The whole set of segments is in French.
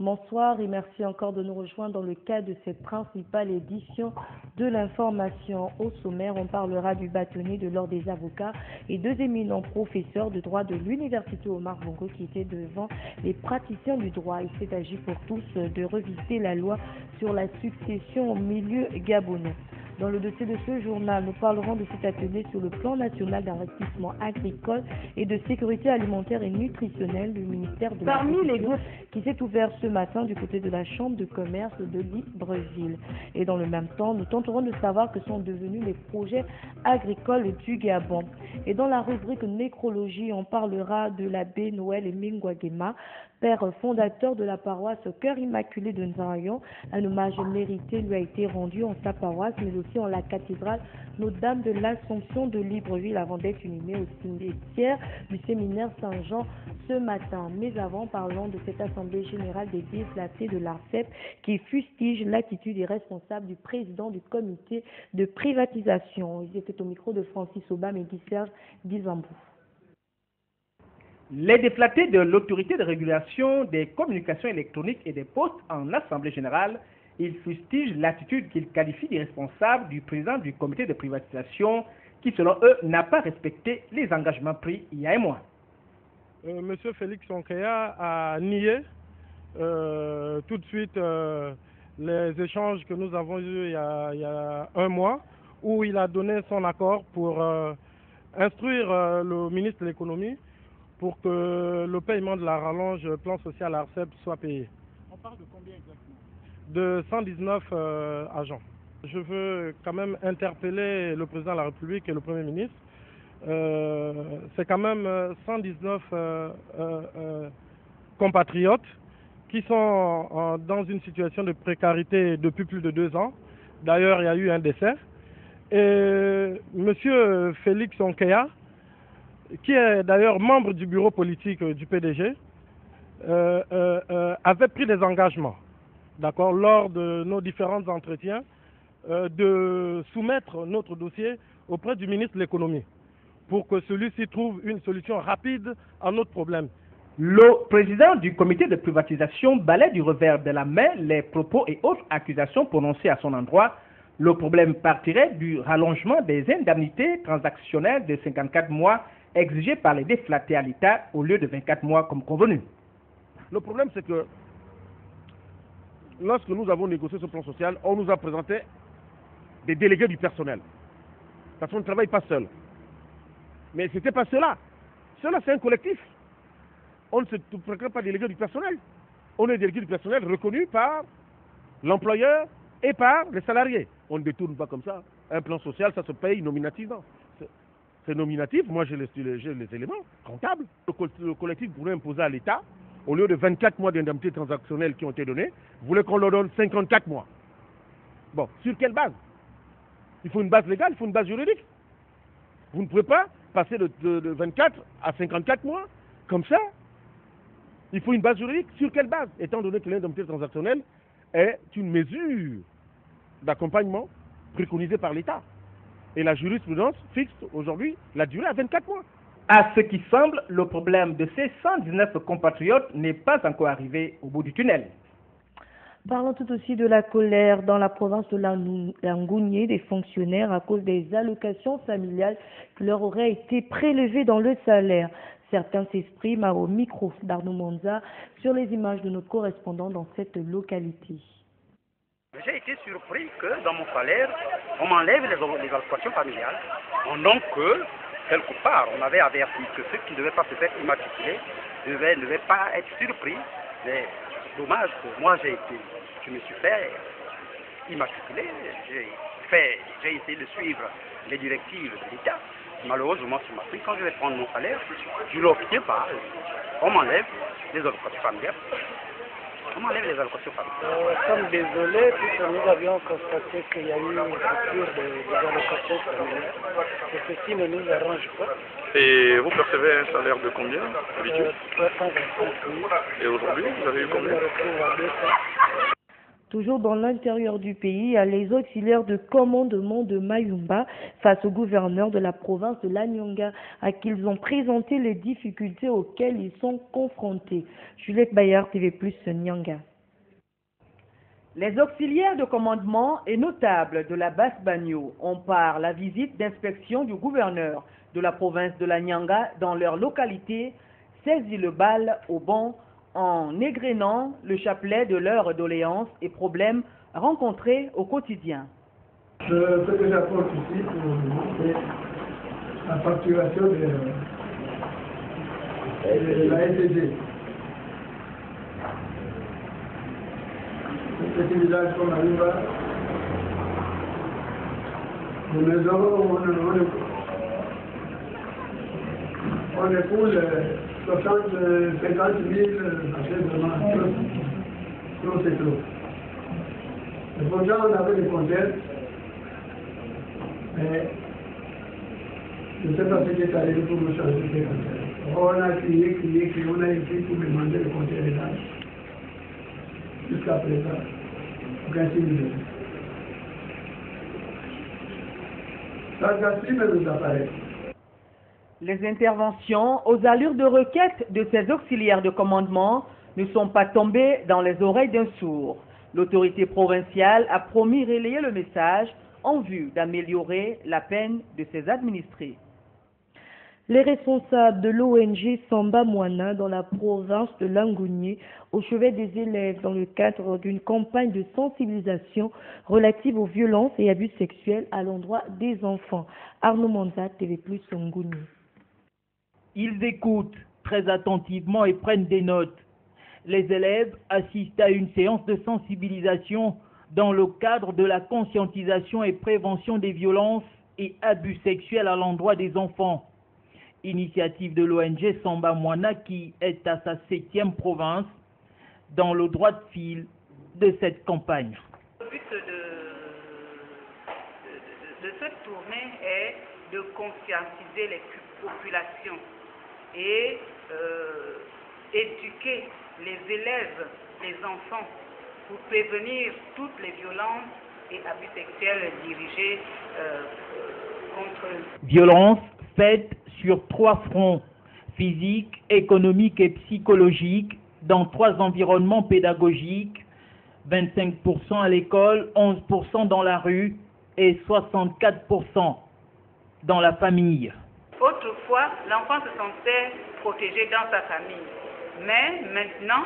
Bonsoir et merci encore de nous rejoindre dans le cadre de cette principale édition de l'information. Au sommaire, on parlera du bâtonnier de l'ordre des avocats et deux éminents professeurs de droit de l'université Omar Bongo qui étaient devant les praticiens du droit. Il s'est agi pour tous de revisiter la loi sur la succession au milieu gabonais. Dans le dossier de ce journal, nous parlerons de cet atelier sur le plan national d'investissement agricole et de sécurité alimentaire et nutritionnelle du ministère de l'Agriculture qui s'est ouvert ce matin du côté de la Chambre de commerce de Libreville. Et dans le même temps, nous tenterons de savoir que sont devenus les projets agricoles du Gabon. Et dans la rubrique nécrologie, on parlera de l'abbé Noël Mingwagema, père fondateur de la paroisse Cœur Immaculé de Nzarayon. Un hommage mérité lui a été rendu en sa paroisse, mais aussi en la cathédrale Notre-Dame de l'Assomption de Libreville, avant d'être inhumé au cimetière du séminaire Saint-Jean ce matin. Mais avant, parlons de cette assemblée générale des déflatés de l'ARCEP qui fustige l'attitude irresponsable du président du comité de privatisation. Ils étaient au micro de Francis Obam et Guy-Serge Guizambou. Les déflatés de l'autorité de régulation des communications électroniques et des postes en Assemblée générale, ils fustigent l'attitude qu'ils qualifient d'irresponsable du président du comité de privatisation qui, selon eux, n'a pas respecté les engagements pris il y a un mois. Monsieur Félix Onkeya a nié tout de suite les échanges que nous avons eus il y a un mois, où il a donné son accord pour instruire le ministre de l'économie pour que le paiement de la rallonge plan social ARCEP soit payé. On parle de combien exactement? De 119 agents. Je veux quand même interpeller le président de la République et le Premier ministre. C'est quand même 119 compatriotes qui sont dans une situation de précarité depuis plus de 2 ans. D'ailleurs, il y a eu un décès. Et monsieur Félix Onkeya, qui est d'ailleurs membre du bureau politique du PDG, avait pris des engagements, d'accord, lors de nos différents entretiens, de soumettre notre dossier auprès du ministre de l'économie pour que celui-ci trouve une solution rapide à notre problème. Le président du comité de privatisation balaie du revers de la main les propos et autres accusations prononcées à son endroit. Le problème partirait du rallongement des indemnités transactionnelles de 54 mois exigées par les déflatés à l'État au lieu de 24 mois comme convenu. Le problème, c'est que lorsque nous avons négocié ce plan social, on nous a présenté des délégués du personnel. Parce qu'on ne travaille pas seul. Mais ce n'était pas cela. Cela, c'est un collectif. On ne se proclame pas délégué du personnel. On est délégué du personnel reconnu par l'employeur et par les salariés. On ne détourne pas comme ça. Un plan social, ça se paye nominativement. C'est nominatif, moi j'ai les éléments comptables. Le collectif voulait imposer à l'État, au lieu de 24 mois d'indemnité transactionnelle qui ont été donnés, voulait qu'on leur donne 54 mois. Bon, sur quelle base? Il faut une base légale, il faut une base juridique. Vous ne pouvez pas passer de 24 à 54 mois, comme ça. Il faut une base juridique. Sur quelle base? Étant donné que l'indemnité transactionnelle est une mesure d'accompagnement préconisée par l'État. Et la jurisprudence fixe aujourd'hui la durée à 24 mois. À ce qui semble, le problème de ces 119 compatriotes n'est pas encore arrivé au bout du tunnel. Parlons tout aussi de la colère dans la province de Langounié des fonctionnaires à cause des allocations familiales qui leur auraient été prélevées dans le salaire. Certains s'expriment au micro d'Arnaud Monza sur les images de notre correspondant dans cette localité. J'ai été surpris que dans mon salaire, on m'enlève les allocations familiales. Donc que, quelque part, on avait averti que ceux qui ne devaient pas se faire immatriculer ne devaient pas être surpris. Mais dommage que moi je me suis fait immatriculer, j'ai essayé de suivre les directives de l'État. Malheureusement, sur ma prix, quand je vais prendre mon salaire, je ne l'obtiens pas. On m'enlève les allocations familiales. on m'enlève les allocations familiales. Nous sommes désolés puisque nous avions constaté qu'il y a eu une rupture des allocations familiales et ceci ne nous arrange pas. Et vous percevez un salaire de combien d'habitude 325 000. Et aujourd'hui, vous avez eu Je combien me retrouve à 200. Toujours dans l'intérieur du pays, à les auxiliaires de commandement de Mayumba face au gouverneur de la province de l'Anyanga à qui ils ont présenté les difficultés auxquelles ils sont confrontés. Juliette Bayard, TV+, Nyanga. Les auxiliaires de commandement et notables de la Basse-Bagno ont par la visite d'inspection du gouverneur de la province de l'Anyanga dans leur localité saisi le bal au banc en égrénant le chapelet de leurs doléances et problèmes rencontrés au quotidien. Ce que j'apporte ici pour le moment, c'est la facturation de la SDG. Ce petit village comme Mayumba, nos maisons, on écoule 60, 50 000, c'est vraiment trop, c'est trop. Et pourtant, on avait des compteurs, mais je ne sais pas ce qui est arrivé pour nous changer ces compteurs. On a crié, on a écrit pour demander le compteur de l'âge. Jusqu'à présent, aucun signe de vie. Ça gaspille nos appareils. Les interventions aux allures de requête de ces auxiliaires de commandement ne sont pas tombées dans les oreilles d'un sourd. L'autorité provinciale a promis relayer le message en vue d'améliorer la peine de ses administrés. Les responsables de l'ONG Samba Mwana dans la province de Langounié au chevet des élèves dans le cadre d'une campagne de sensibilisation relative aux violences et abus sexuels à l'endroit des enfants. Arnaud Manza, TV+, Ngouni. Ils écoutent très attentivement et prennent des notes. Les élèves assistent à une séance de sensibilisation dans le cadre de la conscientisation et prévention des violences et abus sexuels à l'endroit des enfants. Initiative de l'ONG Samba Mwana qui est à sa 7e province dans le droit de fil de cette campagne. Le but de cette tournée est de conscientiser les populations et éduquer les élèves, les enfants, pour prévenir toutes les violences et abus sexuels dirigés contre eux. Violences faites sur 3 fronts, physique, économique et psychologique, dans 3 environnements pédagogiques, 25% à l'école, 11% dans la rue et 64% dans la famille. Autrefois, l'enfant se sentait protégé dans sa famille, mais maintenant,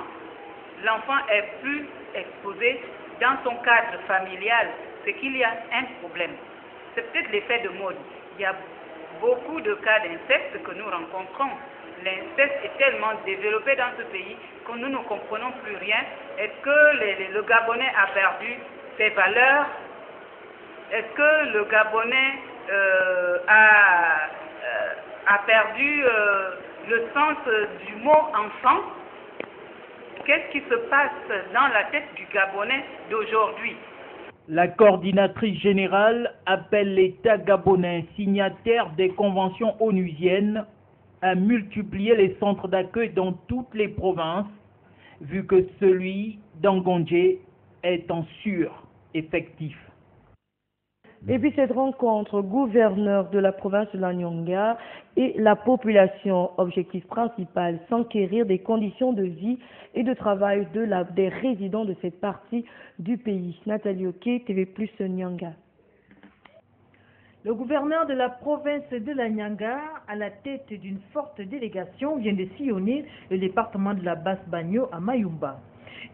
l'enfant est plus exposé dans son cadre familial, c'est qu'il y a un problème. C'est peut-être l'effet de mode. Il y a beaucoup de cas d'inceste que nous rencontrons. L'inceste est tellement développé dans ce pays que nous ne comprenons plus rien. Est-ce que le Gabonais a perdu ses valeurs? Est-ce que le Gabonais a perdu le sens du mot enfant? Qu'est-ce qui se passe dans la tête du Gabonais d'aujourd'hui? La coordinatrice générale appelle l'État gabonais, signataire des conventions onusiennes, à multiplier les centres d'accueil dans toutes les provinces, vu que celui d'Angondje est en sur-effectif. Et puis cette rencontre, gouverneur de la province de l'Anyanga et la population, objectif principal, s'enquérir des conditions de vie et de travail des résidents de cette partie du pays. Nathalie Oké, TV+, Nyanga. Le gouverneur de la province de l'Anyanga, à la tête d'une forte délégation, vient de sillonner le département de la Basse-Bagno à Mayumba.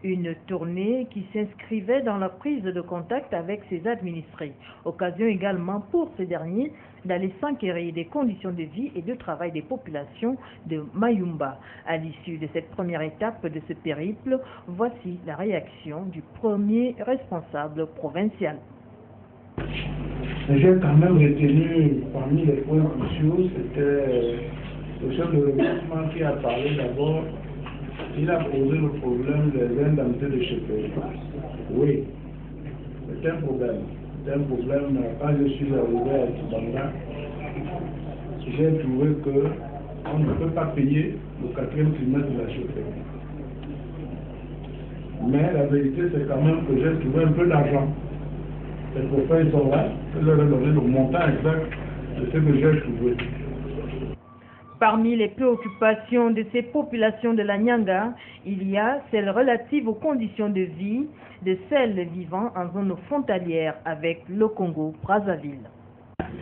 Une tournée qui s'inscrivait dans la prise de contact avec ses administrés. Occasion également pour ces derniers d'aller s'enquérir des conditions de vie et de travail des populations de Mayumba. À l'issue de cette première étape de ce périple, voici la réaction du premier responsable provincial. J'ai quand même retenu parmi les points cruciaux, c'était le chef de regroupement qui a parlé d'abord il a posé le problème des indemnités de cheptel. Oui, c'est un problème. C'est un problème. Quand je suis arrivé à Kibanga, j'ai trouvé qu'on ne peut pas payer le 4e trimestre de la cheptel. Mais la vérité, c'est quand même que j'ai trouvé un peu d'argent. Les prophètes sont là, je leur ai donné le montant exact de ce que j'ai trouvé. Parmi les préoccupations de ces populations de la Nyanga, il y a celles relatives aux conditions de vie de celles vivant en zone frontalière avec le Congo-Brazzaville.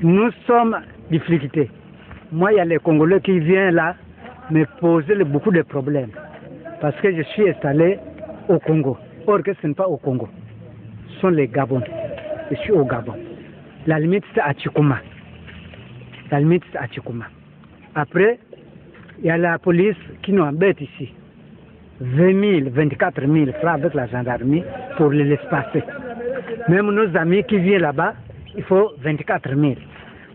Nous sommes en difficulté. Moi, il y a les Congolais qui viennent là me poser beaucoup de problèmes. Parce que je suis installé au Congo. Or que ce n'est pas au Congo. Ce sont les Gabons. Je suis au Gabon. La limite, c'est à Tchikouma. La limite, c'est à Tchikouma. Après, il y a la police qui nous embête ici. 20 000, 24 000 francs avec la gendarmerie pour les laisser passer. Même nos amis qui viennent là-bas, il faut 24 000.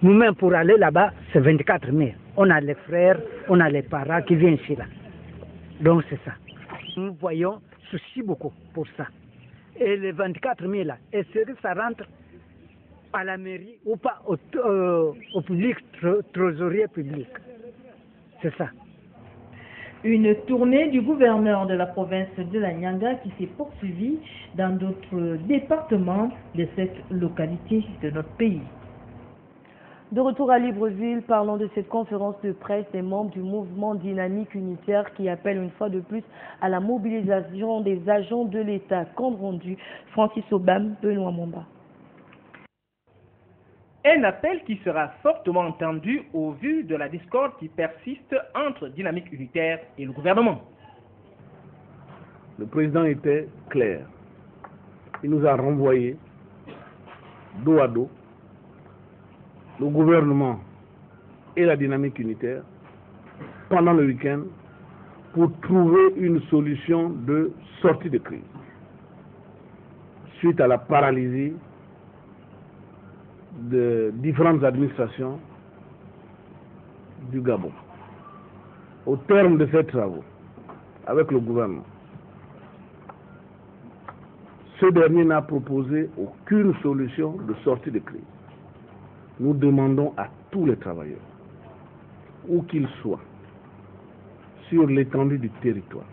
Nous-mêmes, pour aller là-bas, c'est 24 000. On a les frères, on a les parents qui viennent ici là. Donc c'est ça. Nous voyons souci beaucoup pour ça. Et les 24 000 là, est-ce que ça rentre à la mairie ou pas au public, trésorier public? C'est ça. Une tournée du gouverneur de la province de la Nyanga qui s'est poursuivie dans d'autres départements de cette localité de notre pays. De retour à Libreville, parlons de cette conférence de presse des membres du mouvement dynamique unitaire qui appelle une fois de plus à la mobilisation des agents de l'État. Compte rendu, Francis Obam, Benoît Momba. Un appel qui sera fortement entendu au vu de la discorde qui persiste entre Dynamique Unitaire et le gouvernement. Le président était clair. Il nous a renvoyé dos à dos le gouvernement et la Dynamique Unitaire pendant le week-end pour trouver une solution de sortie de crise suite à la paralysie de différentes administrations du Gabon. Au terme de ces travaux avec le gouvernement, ce dernier n'a proposé aucune solution de sortie de crise. Nous demandons à tous les travailleurs, où qu'ils soient, sur l'étendue du territoire,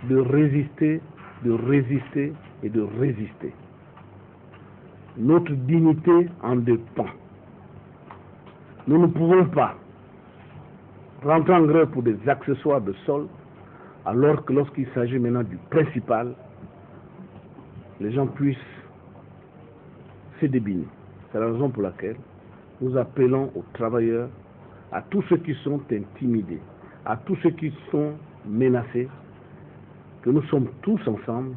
de résister, de résister et de résister. Notre dignité en dépend. Nous ne pouvons pas rentrer en grève pour des accessoires de sol, alors que lorsqu'il s'agit maintenant du principal, les gens puissent se débiner. C'est la raison pour laquelle nous appelons aux travailleurs, à tous ceux qui sont intimidés, à tous ceux qui sont menacés, que nous sommes tous ensemble.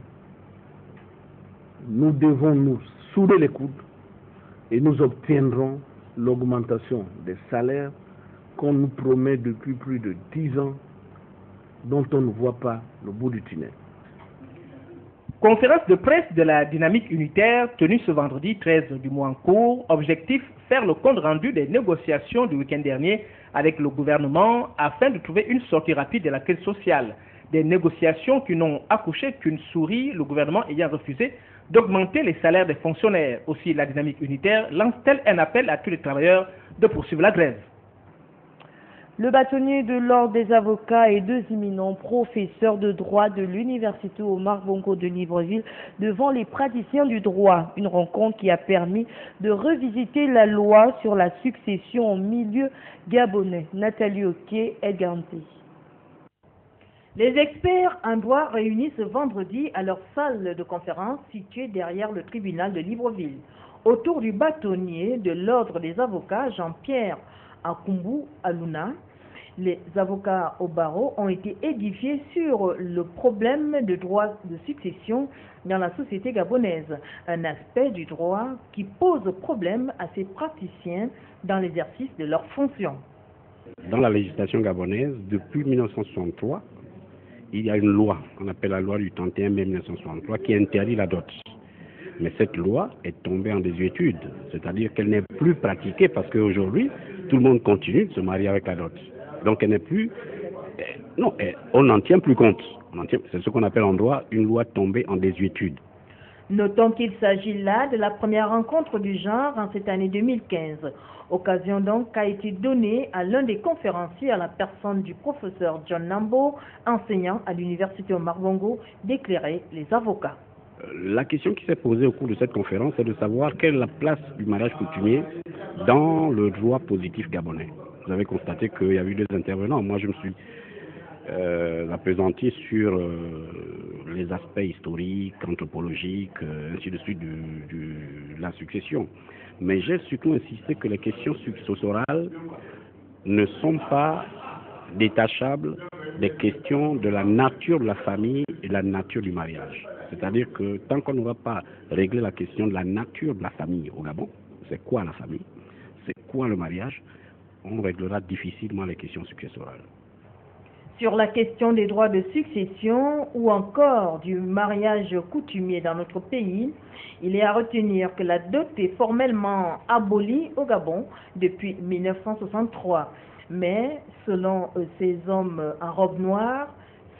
Nous devons nous souder les coudes et nous obtiendrons l'augmentation des salaires qu'on nous promet depuis plus de 10 ans, dont on ne voit pas le bout du tunnel. Conférence de presse de la Dynamique Unitaire tenue ce vendredi 13 du mois en cours. Objectif, faire le compte rendu des négociations du week-end dernier avec le gouvernement afin de trouver une sortie rapide de la crise sociale. Des négociations qui n'ont accouché qu'une souris, le gouvernement ayant refusé d'augmenter les salaires des fonctionnaires. Aussi, la Dynamique Unitaire lance-t-elle un appel à tous les travailleurs de poursuivre la grève. Le bâtonnier de l'Ordre des avocats et deux éminents professeurs de droit de l'Université Omar Bongo de Libreville devant les praticiens du droit. Une rencontre qui a permis de revisiter la loi sur la succession au milieu gabonais. Nathalie Oké, Edganté. Les experts en droit réunis ce vendredi à leur salle de conférence située derrière le tribunal de Libreville. Autour du bâtonnier de l'Ordre des avocats, Jean-Pierre Akumbu Aluna, les avocats au barreau ont été édifiés sur le problème de droit de succession dans la société gabonaise, un aspect du droit qui pose problème à ces praticiens dans l'exercice de leurs fonctions. Dans la législation gabonaise, depuis 1963, il y a une loi, qu'on appelle la loi du 31 mai 1963, qui interdit la dot. Mais cette loi est tombée en désuétude, c'est-à-dire qu'elle n'est plus pratiquée parce qu'aujourd'hui, tout le monde continue de se marier avec la dot. Donc elle n'est plus Non, on n'en tient plus compte. C'est ce qu'on appelle en droit une loi tombée en désuétude. Notons qu'il s'agit là de la première rencontre du genre en cette année 2015. Occasion donc a été donnée à l'un des conférenciers à la personne du professeur John Nambo, enseignant à l'université Omar Bongo, d'éclairer les avocats. La question qui s'est posée au cours de cette conférence est de savoir quelle est la place du mariage coutumier dans le droit positif gabonais. Vous avez constaté qu'il y a eu 2 intervenants. Moi, je me suis appesanti sur les aspects historiques, anthropologiques, ainsi de suite de la succession. Mais j'ai surtout insisté que les questions successorales ne sont pas détachables des questions de la nature de la famille et de la nature du mariage. C'est-à-dire que tant qu'on n'aura pas réglé la question de la nature de la famille au Gabon, c'est quoi la famille, c'est quoi le mariage, on réglera difficilement les questions successorales. Sur la question des droits de succession ou encore du mariage coutumier dans notre pays, il est à retenir que la dot est formellement abolie au Gabon depuis 1963. Mais selon ces hommes en robe noire,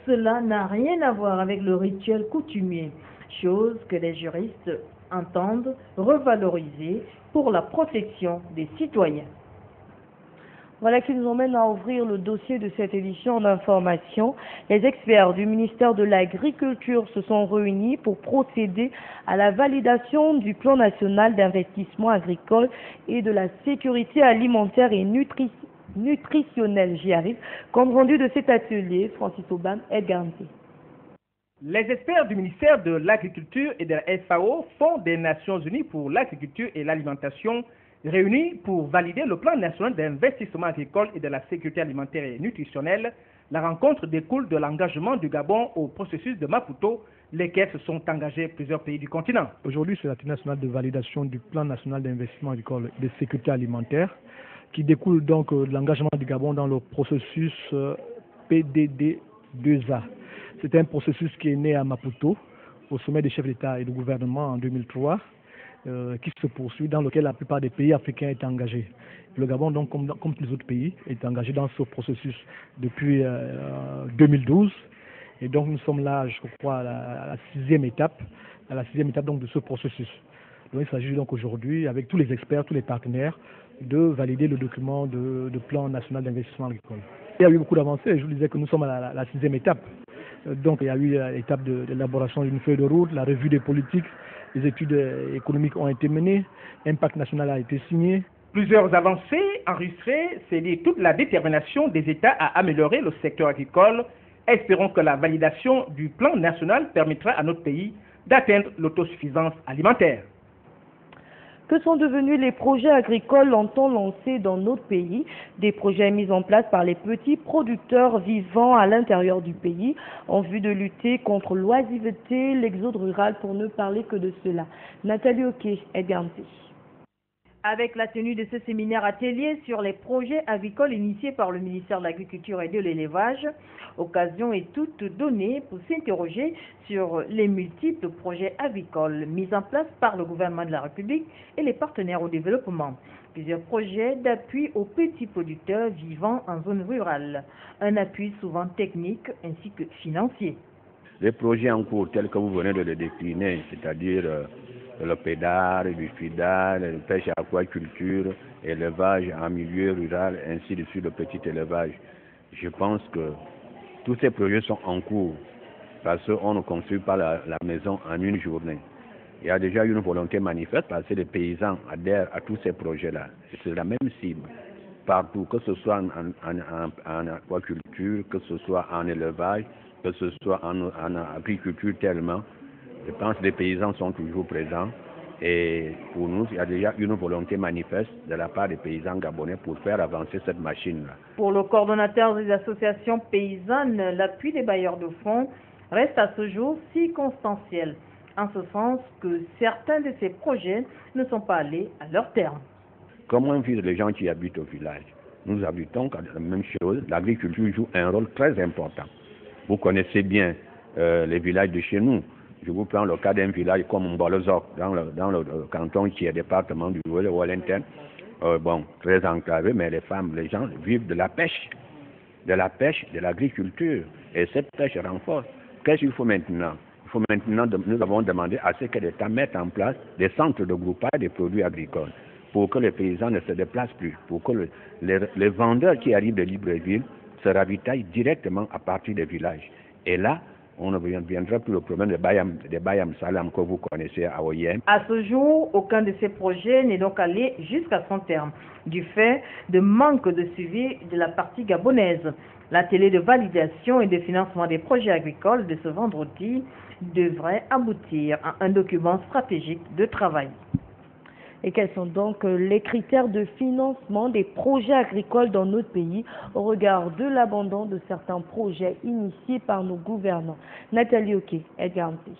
cela n'a rien à voir avec le rituel coutumier, chose que les juristes entendent revaloriser pour la protection des citoyens. Voilà qui nous emmène à ouvrir le dossier de cette édition d'information. Les experts du ministère de l'Agriculture se sont réunis pour procéder à la validation du plan national d'investissement agricole et de la sécurité alimentaire et nutritionnelle, j'y arrive, compte rendu de cet atelier, Francis Obam, Edgar Nté. Les experts du ministère de l'Agriculture et de la FAO, Fonds des Nations Unies pour l'agriculture et l'alimentation, réunis pour valider le plan national d'investissement agricole et de la sécurité alimentaire et nutritionnelle. La rencontre découle de l'engagement du Gabon au processus de Maputo, lesquels se sont engagés plusieurs pays du continent. Aujourd'hui, c'est l'atelier national de validation du plan national d'investissement agricole et de sécurité alimentaire qui découle donc de l'engagement du Gabon dans le processus PDD2A. C'est un processus qui est né à Maputo, au sommet des chefs d'État et de gouvernement en 2003, qui se poursuit, dans lequel la plupart des pays africains étaient engagés. Le Gabon, donc, comme tous les autres pays, est engagé dans ce processus depuis 2012. Et donc, nous sommes là, je crois, à la sixième étape donc, de ce processus. Donc, il s'agit donc aujourd'hui, avec tous les experts, tous les partenaires, de valider le document de plan national d'investissement agricole. Il y a eu beaucoup d'avancées. Je vous disais que nous sommes à la sixième étape. Donc, il y a eu l'étape de l'élaboration d'une feuille de route, la revue des politiques. Les études économiques ont été menées, l'impact national a été signé. Plusieurs avancées enregistrées, c'est dire toute la détermination des États à améliorer le secteur agricole. Espérons que la validation du plan national permettra à notre pays d'atteindre l'autosuffisance alimentaire. Que sont devenus les projets agricoles longtemps lancés dans notre pays? Des projets mis en place par les petits producteurs vivant à l'intérieur du pays en vue de lutter contre l'oisiveté, l'exode rural, pour ne parler que de cela. Nathalie Oké, Edgar Nté. Avec la tenue de ce séminaire atelier sur les projets agricoles initiés par le ministère de l'Agriculture et de l'Élevage, occasion est toute donnée pour s'interroger sur les multiples projets agricoles mis en place par le gouvernement de la République et les partenaires au développement. Plusieurs projets d'appui aux petits producteurs vivant en zone rurale, un appui souvent technique ainsi que financier. Les projets en cours tels que vous venez de les décliner, c'est-à-dire le pédard, du fidar, la pêche à aquaculture, élevage en milieu rural, ainsi de suite, le petit élevage. Je pense que tous ces projets sont en cours parce qu'on ne construit pas la maison en une journée. Il y a déjà une volonté manifeste parce que les paysans adhèrent à tous ces projets-là. C'est la même cible partout, que ce soit en aquaculture, que ce soit en élevage, que ce soit en agriculture tellement. Je pense que les paysans sont toujours présents et pour nous, il y a déjà une volonté manifeste de la part des paysans gabonais pour faire avancer cette machine-là. Pour le coordonnateur des associations paysannes, l'appui des bailleurs de fonds reste à ce jour circonstanciel, en ce sens que certains de ces projets ne sont pas allés à leur terme. Comment vivent les gens qui habitent au village? Nous habitons la même chose. L'agriculture joue un rôle très important. Vous connaissez bien les villages de chez nous. Je vous prends le cas d'un village comme Mbolozok, dans le canton qui est département du Wellington. Bon, très enclavé, mais les femmes, les gens vivent de la pêche. de la pêche, de l'agriculture. Et cette pêche renforce. Qu'est-ce qu'il faut maintenant? Il faut maintenant, nous avons demandé à ce que l'État mette en place des centres de groupage des produits agricoles pour que les paysans ne se déplacent plus, pour que les vendeurs qui arrivent de Libreville se ravitaillent directement à partir des villages. Et là, on ne viendra plus au problème de Bayam Salam que vous connaissez à Oyem. À ce jour, aucun de ces projets n'est donc allé jusqu'à son terme, du fait de manque de suivi de la partie gabonaise. L'atelier de validation et de financement des projets agricoles de ce vendredi devrait aboutir à un document stratégique de travail. Et quels sont donc les critères de financement des projets agricoles dans notre pays au regard de l'abandon de certains projets initiés par nos gouvernants? Nathalie Oké, Edgar Mté.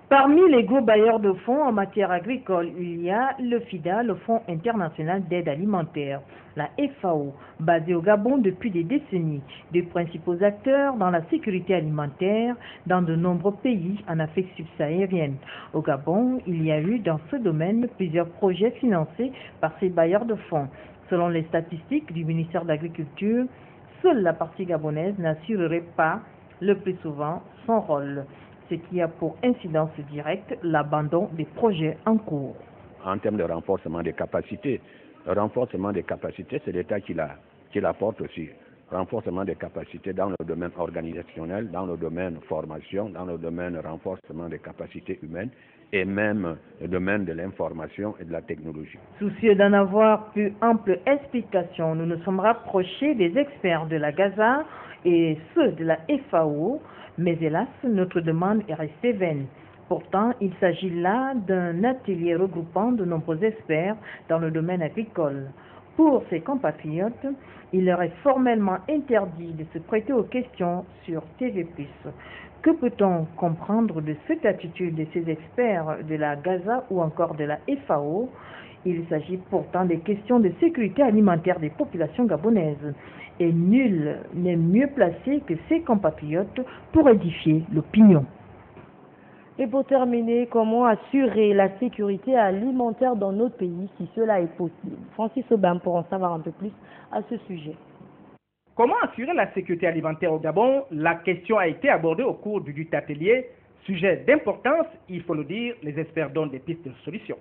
Parmi les gros bailleurs de fonds en matière agricole, il y a le FIDA, le Fonds international d'aide alimentaire, la FAO, basé au Gabon depuis des décennies, des principaux acteurs dans la sécurité alimentaire dans de nombreux pays en Afrique subsaharienne. Au Gabon, il y a eu dans ce domaine plusieurs projets financés par ces bailleurs de fonds. Selon les statistiques du ministère de l'Agriculture, seule la partie gabonaise n'assurerait pas le plus souvent son rôle, ce qui a pour incidence directe l'abandon des projets en cours. En termes de renforcement des capacités, le renforcement des capacités, c'est l'État qui l'apporte aussi. Renforcement des capacités dans le domaine organisationnel, dans le domaine formation, dans le domaine renforcement des capacités humaines et même le domaine de l'information et de la technologie. Soucieux d'en avoir plus ample explication, nous nous sommes rapprochés des experts de la Gaza et ceux de la FAO, mais hélas, notre demande est restée vaine. Pourtant, il s'agit là d'un atelier regroupant de nombreux experts dans le domaine agricole. Pour ses compatriotes, il leur est formellement interdit de se prêter aux questions sur TV+. Que peut-on comprendre de cette attitude de ces experts de la Gaza ou encore de la FAO? Il s'agit pourtant des questions de sécurité alimentaire des populations gabonaises. Et nul n'est mieux placé que ses compatriotes pour édifier l'opinion. Et pour terminer, comment assurer la sécurité alimentaire dans notre pays si cela est possible? Francis Aubin pour en savoir un peu plus à ce sujet. Comment assurer la sécurité alimentaire au Gabon? La question a été abordée au cours du atelier. Sujet d'importance, il faut le dire, les experts donnent des pistes de solutions.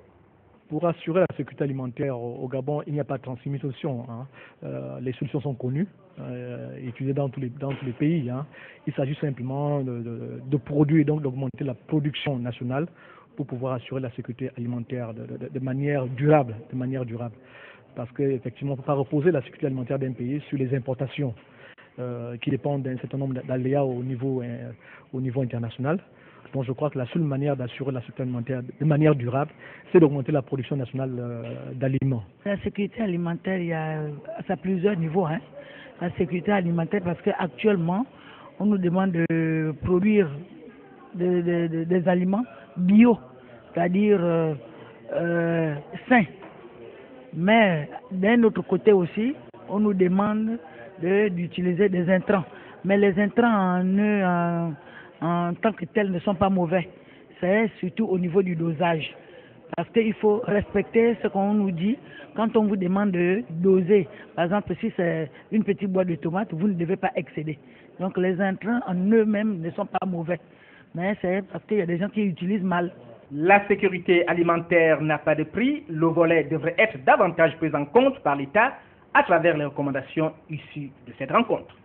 Pour assurer la sécurité alimentaire au Gabon, il n'y a pas de 36 000 solutions. Les solutions sont connues, utilisées dans tous les pays. Il s'agit simplement de produire et donc d'augmenter la production nationale pour pouvoir assurer la sécurité alimentaire de manière durable. Parce qu'effectivement, on ne peut pas reposer la sécurité alimentaire d'un pays sur les importations qui dépendent d'un certain nombre d'aléas au niveau international. Donc je crois que la seule manière d'assurer la sécurité alimentaire de manière durable, c'est d'augmenter la production nationale d'aliments. La sécurité alimentaire, ça a plusieurs niveaux. La sécurité alimentaire, parce qu'actuellement, on nous demande de produire des aliments bio, c'est-à-dire sains. Mais d'un autre côté aussi, on nous demande d'utiliser des intrants. Mais les intrants en tant que tels ne sont pas mauvais. C'est surtout au niveau du dosage. Parce qu'il faut respecter ce qu'on nous dit quand on vous demande de doser. Par exemple, si c'est une petite boîte de tomates, vous ne devez pas excéder. Donc les intrants en eux-mêmes ne sont pas mauvais. Mais c'est parce qu'il y a des gens qui utilisent mal. La sécurité alimentaire n'a pas de prix. Le volet devrait être davantage pris en compte par l'État à travers les recommandations issues de cette rencontre.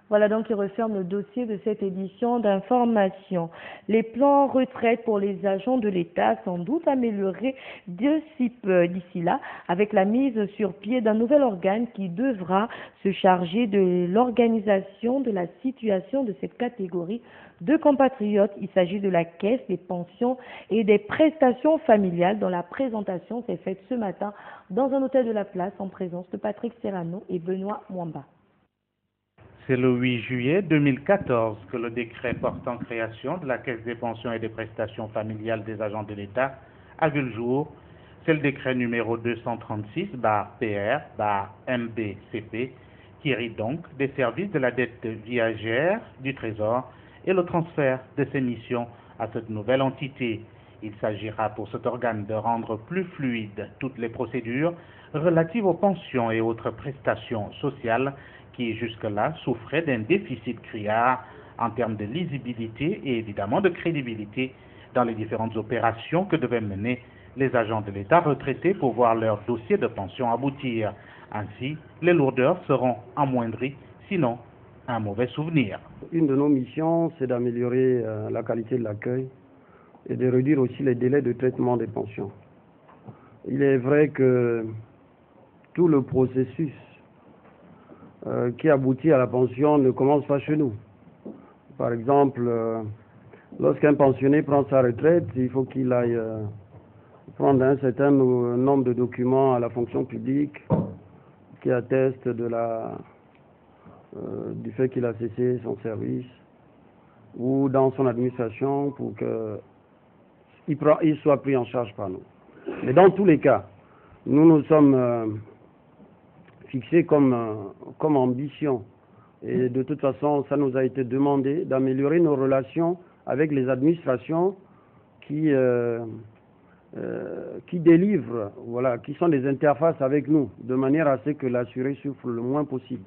Voilà donc qui referme le dossier de cette édition d'information. Les plans retraite pour les agents de l'État sans doute améliorés d'ici là avec la mise sur pied d'un nouvel organe qui devra se charger de l'organisation de la situation de cette catégorie de compatriotes. Il s'agit de la Caisse des pensions et des prestations familiales dont la présentation s'est faite ce matin dans un hôtel de la place en présence de Patrick Serrano et Benoît Mwamba. C'est le 8 juillet 2014 que le décret portant création de la Caisse des pensions et des prestations familiales des agents de l'État a vu le jour. C'est le décret numéro 236/PR/MBCP qui hérite donc des services de la dette viagère du Trésor et le transfert de ses missions à cette nouvelle entité. Il s'agira pour cet organe de rendre plus fluides toutes les procédures relatives aux pensions et autres prestations sociales qui jusque-là souffrait d'un déficit criard en termes de lisibilité et évidemment de crédibilité dans les différentes opérations que devaient mener les agents de l'État retraités pour voir leur dossier de pension aboutir. Ainsi, les lourdeurs seront amoindries, sinon un mauvais souvenir. Une de nos missions, c'est d'améliorer la qualité de l'accueil et de réduire aussi les délais de traitement des pensions. Il est vrai que tout le processus qui aboutit à la pension ne commence pas chez nous. Par exemple, lorsqu'un pensionné prend sa retraite, il faut qu'il aille prendre un certain nombre de documents à la fonction publique qui attestent du fait qu'il a cessé son service ou dans son administration pour qu'il soit pris en charge par nous. Mais dans tous les cas, nous nous sommes fixés comme ambition. Et de toute façon, ça nous a été demandé d'améliorer nos relations avec les administrations qui délivrent, qui sont des interfaces avec nous, de manière à ce que l'assuré souffre le moins possible.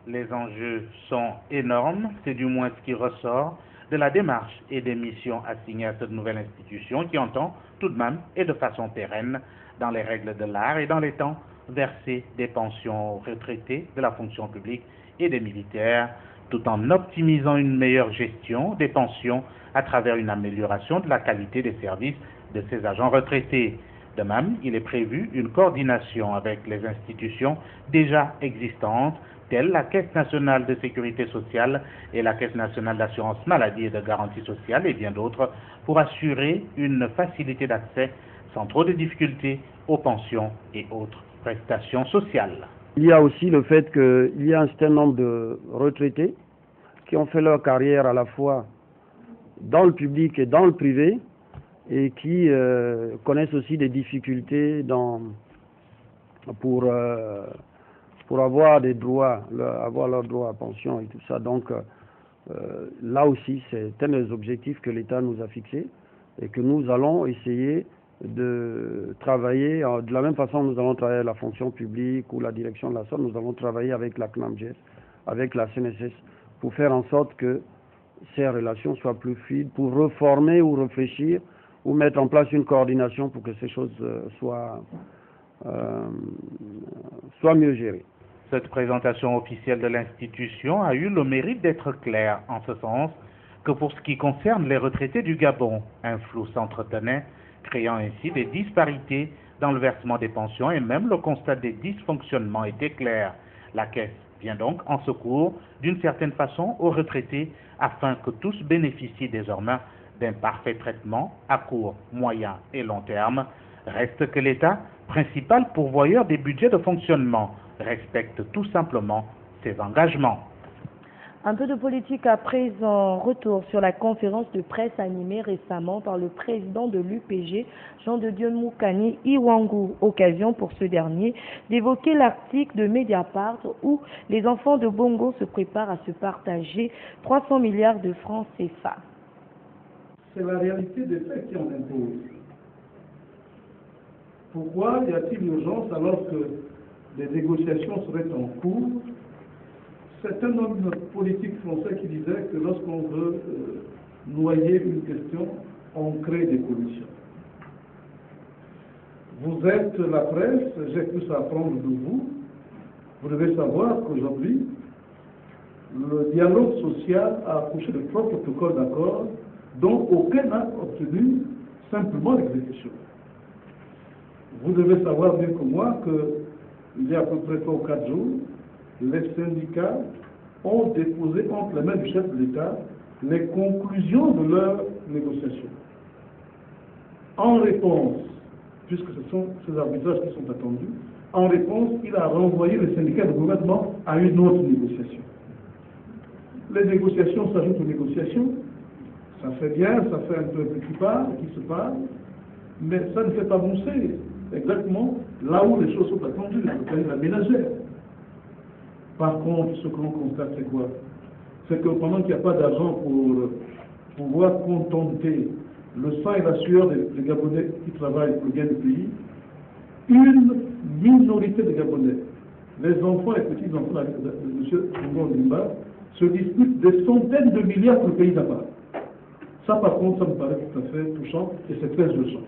Les enjeux sont énormes, c'est du moins ce qui ressort de la démarche et des missions assignées à cette nouvelle institution qui entend tout de même et de façon pérenne, dans les règles de l'art et dans les temps, verser des pensions aux retraités de la fonction publique et des militaires, tout en optimisant une meilleure gestion des pensions à travers une amélioration de la qualité des services de ces agents retraités. De même, il est prévu une coordination avec les institutions déjà existantes, telles la Caisse nationale de sécurité sociale et la Caisse nationale d'assurance maladie et de garantie sociale et bien d'autres, pour assurer une facilité d'accès sans trop de difficultés aux pensions et autres prestations sociales. Il y a aussi le fait qu'il y a un certain nombre de retraités qui ont fait leur carrière à la fois dans le public et dans le privé et qui connaissent aussi des difficultés pour avoir des droits, avoir leurs droits à pension et tout ça. Donc là aussi, c'est un des objectifs que l'État nous a fixés et que nous allons essayer de travailler, de la même façon nous allons travailler la fonction publique ou la direction de la sorte, nous allons travailler avec la CNAMGES, avec la CNSS, pour faire en sorte que ces relations soient plus fluides, pour reformer ou réfléchir ou mettre en place une coordination pour que ces choses soient mieux gérées. Cette présentation officielle de l'institution a eu le mérite d'être claire, en ce sens que pour ce qui concerne les retraités du Gabon, un flou s'entretenait, créant ainsi des disparités dans le versement des pensions et même le constat des dysfonctionnements était clair. La Caisse vient donc en secours d'une certaine façon aux retraités afin que tous bénéficient désormais d'un parfait traitement à court, moyen et long terme. Reste que l'État, principal pourvoyeur des budgets de fonctionnement, respecte tout simplement ses engagements. Un peu de politique à présent. Retour sur la conférence de presse animée récemment par le président de l'UPG, Jean de Dieu Moukani Iwangu. Occasion pour ce dernier d'évoquer l'article de Mediapart où les enfants de Bongo se préparent à se partager 300 milliards de francs CFA. C'est la réalité des faits qui en impose. Pourquoi y a-t-il urgence alors que les négociations seraient en cours? C'est un homme politique français qui disait que lorsqu'on veut noyer une question, on crée des commissions. Vous êtes la presse, j'ai plus à apprendre de vous. Vous devez savoir qu'aujourd'hui, le dialogue social a accouché de 3 protocoles d'accord dont aucun n'a obtenu simplement l'exécution. Vous devez savoir mieux que moi qu'il y a à peu près 3 ou 4 jours, les syndicats ont déposé entre les mains du chef de l'État les conclusions de leurs négociations. En réponse, puisque ce sont ces arbitrages qui sont attendus, en réponse, il a renvoyé les syndicats de gouvernement à une autre négociation. Les négociations s'ajoutent aux négociations, ça fait bien, ça fait un peu qui se parle, mais ça ne fait pas avancer exactement là où les choses sont attendues, c'est-à-dire la ménagère. Par contre, ce qu'on constate, c'est quoi? C'est que pendant qu'il n'y a pas d'argent pour pouvoir contenter le sang et la sueur des Gabonais qui travaillent pour le bien du pays, une minorité de Gabonais les enfants et petits-enfants de M. Congo Ndimba se disputent des centaines de milliards que le pays n'a pas. Ça, par contre, ça me paraît tout à fait touchant et c'est très urgent.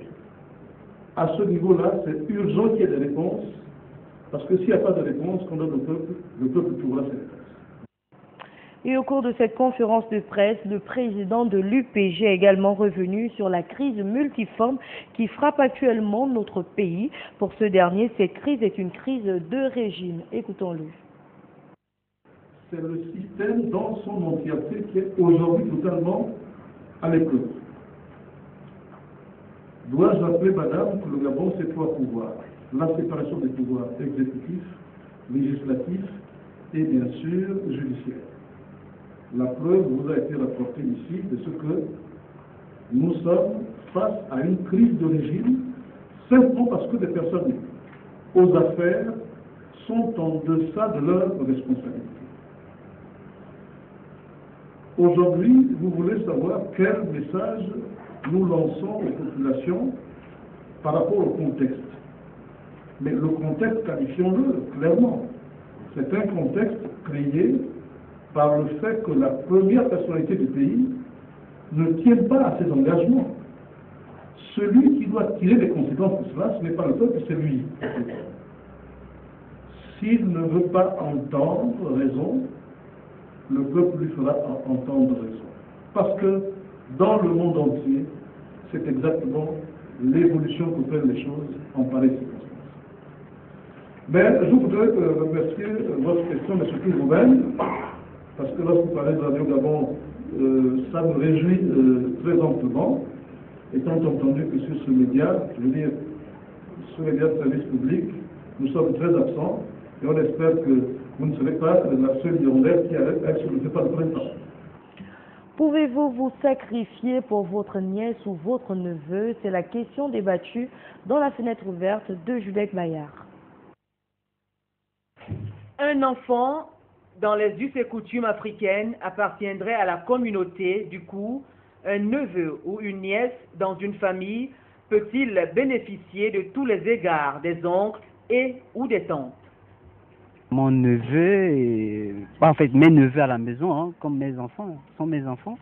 À ce niveau-là, c'est urgent qu'il y ait des réponses, parce que s'il n'y a pas de réponse qu'on donne le peuple trouvera ses réponses. Et au cours de cette conférence de presse, le président de l'UPG est également revenu sur la crise multiforme qui frappe actuellement notre pays. Pour ce dernier, cette crise est une crise de régime. Écoutons-le. C'est le système dans son entièreté qui est aujourd'hui totalement à l'épreuve. Dois-je rappeler, madame, que le Gabon, c'est trois pouvoirs. La séparation des pouvoirs exécutifs, législatifs et bien sûr judiciaires. La preuve vous a été rapportée ici de ce que nous sommes face à une crise de régime, simplement parce que des personnes aux affaires sont en deçà de leurs responsabilités. Aujourd'hui, vous voulez savoir quel message nous lançons aux populations par rapport au contexte. Mais le contexte, qualifions-le clairement. C'est un contexte créé par le fait que la première personnalité du pays ne tient pas à ses engagements. Celui qui doit tirer les conséquences de cela, ce n'est pas le peuple, c'est lui. S'il ne veut pas entendre raison, le peuple lui fera entendre raison. Parce que dans le monde entier, c'est exactement l'évolution que prennent les choses en pareille circonstance. Mais je voudrais remercier votre question, M. Kourouben, parce que lorsque vous parlez de Radio Gabon, ça me réjouit très amplement, étant entendu que sur ce média, je veux dire, ce média de service public, nous sommes très absents, et on espère que vous ne serez pas la seule hirondelle qui est sur le départ de printemps. Pouvez-vous vous sacrifier pour votre nièce ou votre neveu? C'est la question débattue dans la fenêtre ouverte de Juliette Maillard. Un enfant, dans les us et coutumes africaines, appartiendrait à la communauté. Du coup, un neveu ou une nièce dans une famille peut-il bénéficier de tous les égards des oncles et ou des tantes? Mon neveu, en fait mes neveux à la maison, hein, comme mes enfants, sont mes enfants.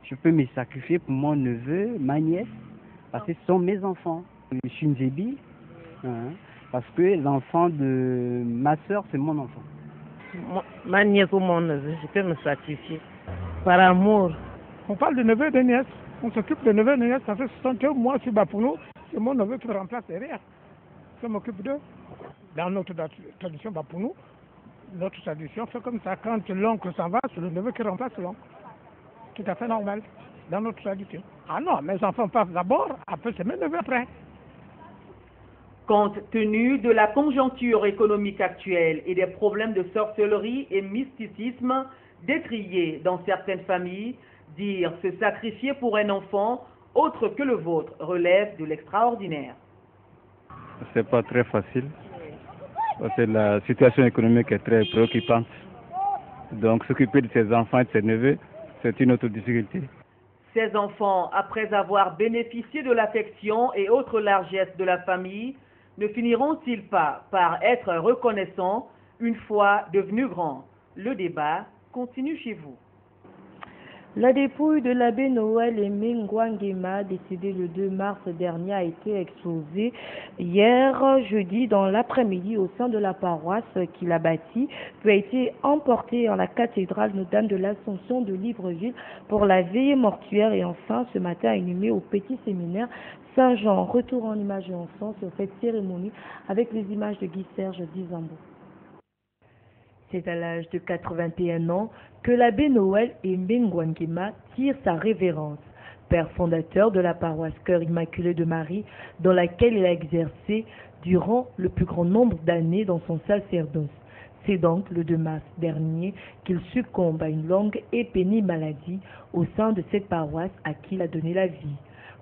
Je peux me sacrifier pour mon neveu, ma nièce, parce que ce sont mes enfants. Je suis une Zébi, hein, parce que l'enfant de ma soeur, c'est mon enfant. Ma nièce ou mon neveu, je peux me sacrifier par amour. On parle de neveu et de nièce. On s'occupe de neveu et de nièce, ça fait 60 ans. Moi, je suis Bapounou, c'est mon neveu qui me remplace derrière. Je m'occupe d'eux. Dans notre tradition Bapounou, notre tradition fait comme ça. Quand l'oncle s'en va, c'est le neveu qui remplace l'oncle. Tout à fait normal, dans notre tradition. Ah non, mes enfants partent d'abord, après c'est mes neveux après. Compte tenu de la conjoncture économique actuelle et des problèmes de sorcellerie et mysticisme décriés dans certaines familles, dire se sacrifier pour un enfant autre que le vôtre relève de l'extraordinaire. C'est pas très facile, parce que la situation économique est très préoccupante. Donc s'occuper de ses enfants et de ses neveux, c'est une autre difficulté. Ces enfants, après avoir bénéficié de l'affection et autres largesses de la famille, ne finiront-ils pas par être reconnaissants une fois devenus grands? Le débat continue chez vous. La dépouille de l'abbé Noël Aimé Ngouangema, décédé le 2 mars dernier, a été exposée hier jeudi dans l'après-midi au sein de la paroisse qu'il a bâtie, puis a été emportée en la cathédrale Notre-Dame de l'Assomption de Libreville pour la veillée mortuaire et enfin ce matin inhumée au petit séminaire Saint-Jean. Retour en images et en son sur cette cérémonie avec les images de Guy-Serge Dizambo. C'est à l'âge de 81 ans que l'abbé Noël Aimé Ngouangema tire sa révérence, père fondateur de la paroisse Cœur Immaculé de Marie, dans laquelle il a exercé durant le plus grand nombre d'années dans son sacerdoce. C'est donc le 2 mars dernier qu'il succombe à une longue et pénible maladie au sein de cette paroisse à qui il a donné la vie.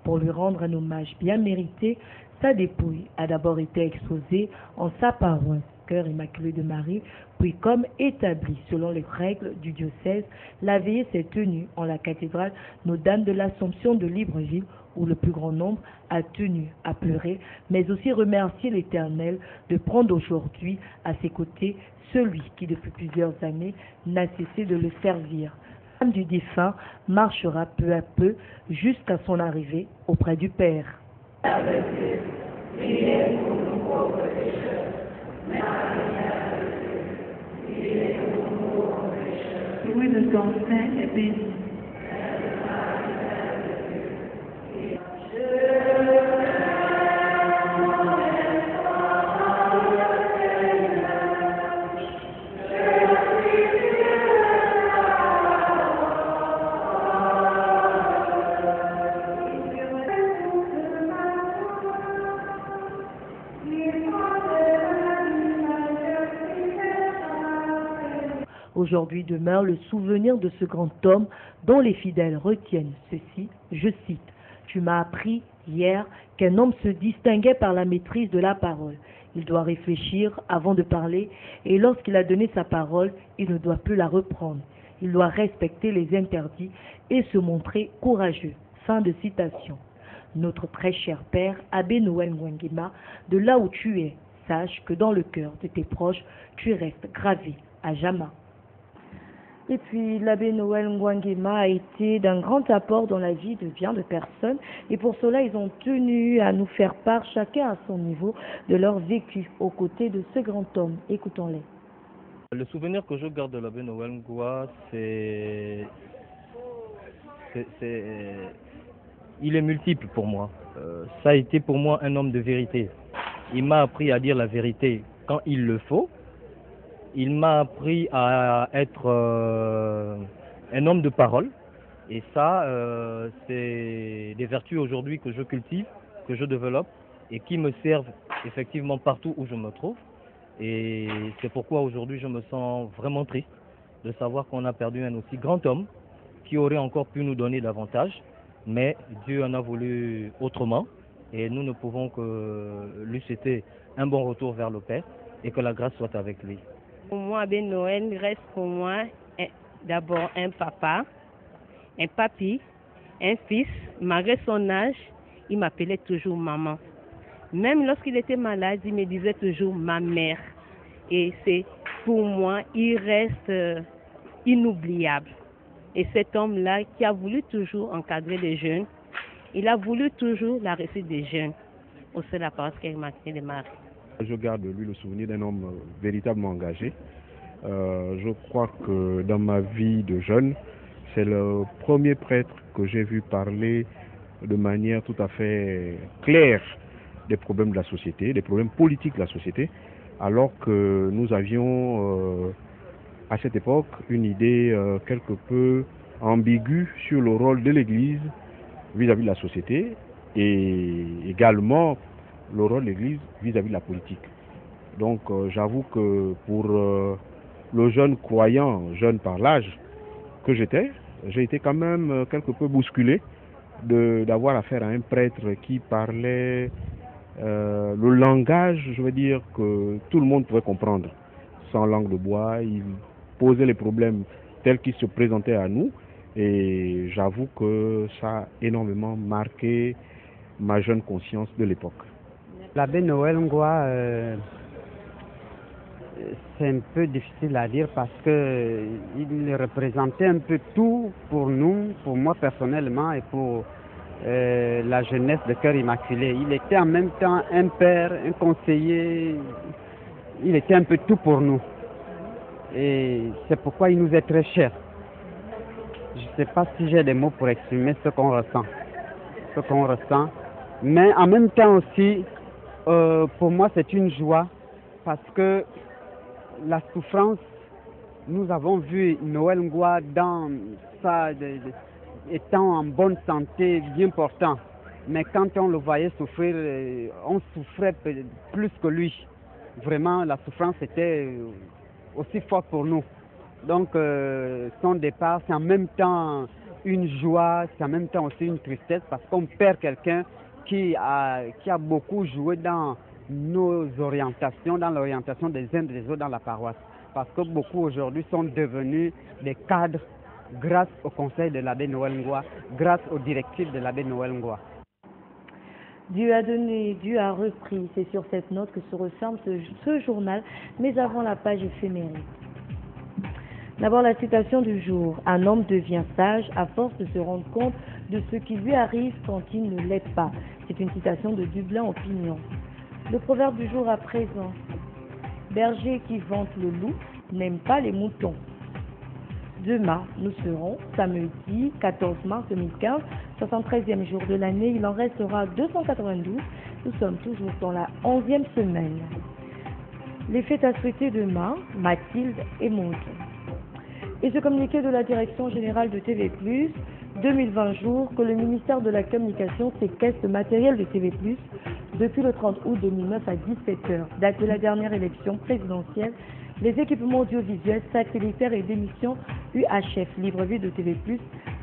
Pour lui rendre un hommage bien mérité, sa dépouille a d'abord été exposée en sa paroisse Cœur Immaculé de Marie, puis comme établi selon les règles du diocèse, la veillée s'est tenue en la cathédrale Notre-Dame de l'Assomption de Libreville où le plus grand nombre a tenu à pleurer, mais aussi remercier l'Éternel de prendre aujourd'hui à ses côtés celui qui depuis plusieurs années n'a cessé de le servir. L'âme du défunt marchera peu à peu jusqu'à son arrivée auprès du Père. Louis de ton Saint est béni. Aujourd'hui demeure le souvenir de ce grand homme dont les fidèles retiennent ceci, je cite, « Tu m'as appris hier qu'un homme se distinguait par la maîtrise de la parole. Il doit réfléchir avant de parler et lorsqu'il a donné sa parole, il ne doit plus la reprendre. Il doit respecter les interdits et se montrer courageux. » Fin de citation. Notre très cher Père, Abbé Noël Nguengema, de là où tu es, sache que dans le cœur de tes proches, tu restes gravé à jamais. Et puis, l'abbé Noël Nguengema a été d'un grand apport dans la vie de bien de personnes. Et pour cela, ils ont tenu à nous faire part, chacun à son niveau, de leur vécu aux côtés de ce grand homme. Écoutons-les. Le souvenir que je garde de l'abbé Noël Nguengema, il est multiple pour moi. Ça a été pour moi un homme de vérité. Il m'a appris à dire la vérité quand il le faut. Il m'a appris à être un homme de parole. Et ça, c'est des vertus aujourd'hui que je cultive, que je développe et qui me servent effectivement partout où je me trouve. Et c'est pourquoi aujourd'hui je me sens vraiment triste de savoir qu'on a perdu un aussi grand homme qui aurait encore pu nous donner davantage. Mais Dieu en a voulu autrement et nous ne pouvons que lui souhaiter un bon retour vers le Père et que la grâce soit avec lui. Pour moi, Abbé Noël reste pour moi d'abord un papa, un papi, un fils. Malgré son âge, il m'appelait toujours maman. Même lorsqu'il était malade, il me disait toujours ma mère. Et c'est pour moi, il reste inoubliable. Et cet homme-là qui a voulu toujours encadrer les jeunes, il a voulu toujours la réussite des jeunes. C'est la parole qu'il m'a de Marie. Je garde de lui le souvenir d'un homme véritablement engagé. Je crois que dans ma vie de jeune, c'est le premier prêtre que j'ai vu parler de manière tout à fait claire des problèmes de la société, des problèmes politiques de la société, alors que nous avions à cette époque une idée quelque peu ambiguë sur le rôle de l'Église vis-à-vis de la société et également le rôle de l'Église vis-à-vis de la politique. Donc j'avoue que pour le jeune croyant, jeune par l'âge que j'étais, j'ai été quand même quelque peu bousculé d'avoir affaire à un prêtre qui parlait le langage, je veux dire, que tout le monde pouvait comprendre. Sans langue de bois, il posait les problèmes tels qu'ils se présentaient à nous et j'avoue que ça a énormément marqué ma jeune conscience de l'époque. L'abbé Noël Nguengema, c'est un peu difficile à dire parce que il représentait un peu tout pour nous, pour moi personnellement et pour la jeunesse de Cœur Immaculé. Il était en même temps un père, un conseiller, il était un peu tout pour nous. Et c'est pourquoi il nous est très cher. Je ne sais pas si j'ai des mots pour exprimer ce qu'on ressent. Mais en même temps aussi, pour moi c'est une joie parce que la souffrance, nous avons vu Noël Nguengema dans étant en bonne santé, bien portant. Mais quand on le voyait souffrir, on souffrait plus que lui. Vraiment, la souffrance était aussi forte pour nous. Donc, son départ, c'est en même temps une joie, c'est en même temps aussi une tristesse parce qu'on perd quelqu'un qui a beaucoup joué dans nos orientations, dans l'orientation des uns et des autres dans la paroisse. Parce que beaucoup aujourd'hui sont devenus des cadres grâce au conseil de l'abbé Noël Nguengema, grâce aux directives de l'abbé Noël Nguengema. Dieu a donné, Dieu a repris. C'est sur cette note que se referme ce journal, mais avant la page éphéméride. D'abord la citation du jour. Un homme devient sage à force de se rendre compte de ce qui lui arrive quand il ne l'est pas. C'est une citation de Dublin Opinion. Le proverbe du jour à présent. Berger qui vante le loup n'aime pas les moutons. Demain, nous serons samedi 14 mars 2015, 73e jour de l'année. Il en restera 292. Nous sommes toujours dans la 11e semaine. Les fêtes à souhaiter demain, Mathilde et Maud. Et ce communiqué de la Direction Générale de TV+, 2020 jours, que le ministère de la Communication séquestre le matériel de TV+, depuis le 30 août 2009 à 17h, date de la dernière élection présidentielle, les équipements audiovisuels, satellitaires et d'émissions UHF, libre-vue de TV+,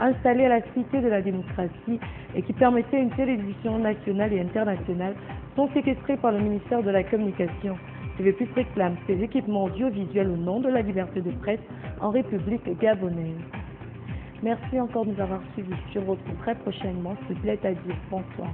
installés à la Cité de la démocratie et qui permettaient une télévision nationale et internationale, sont séquestrés par le ministère de la Communication. TV+ réclame ces équipements audiovisuels au nom de la liberté de presse en République gabonaise. Merci encore de nous avoir suivis. Je vous retrouve très prochainement. S'il vous plaît à dire bonsoir.